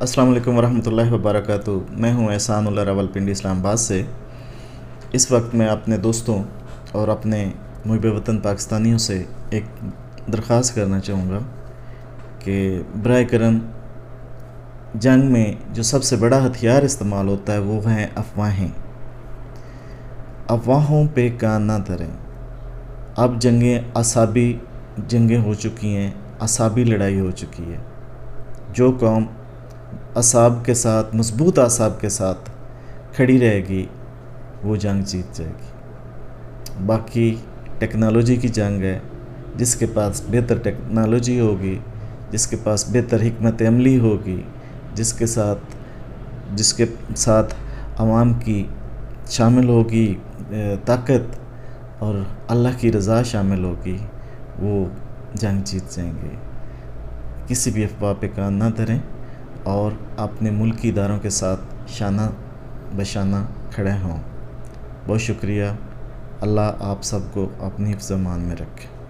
السلام علیکم ورحمۃ اللہ وبرکاتہ۔ میں ہوں احسان اللہ راولپنڈی اسلام آباد سے۔ اس وقت میں اپنے دوستوں اور اپنے محب وطن پاکستانیوں سے ایک درخواست کرنا چاہوں گا کہ برائے کرم جنگ میں جو سب سے بڑا ہتھیار استعمال ہوتا ہے وہ ہیں افواہیں۔ افواہوں پہ کان نہ دھریں۔ اب اعصابی جنگیں ہو چکی ہیں، اعصابی لڑائی ہو چکی ہے۔ جو قوم اعصاب کے ساتھ، مضبوط اعصاب کے ساتھ کھڑی رہے گی وہ جنگ جیت جائے گی۔ باقی ٹیکنالوجی کی جنگ ہے۔ جس کے پاس بہتر ٹیکنالوجی ہوگی، جس کے پاس بہتر حکمت عملی ہوگی، جس کے ساتھ عوام کی شامل ہوگی طاقت اور اللہ کی رضا شامل ہوگی، وہ جنگ جیت جائیں گے۔ کسی بھی افواہ پہ کان نہ دھریں اور اپنے ملکی اداروں کے ساتھ شانہ بشانہ کھڑے ہوں۔ بہت شکریہ۔ اللہ آپ سب کو اپنی حفظ و امان میں رکھے۔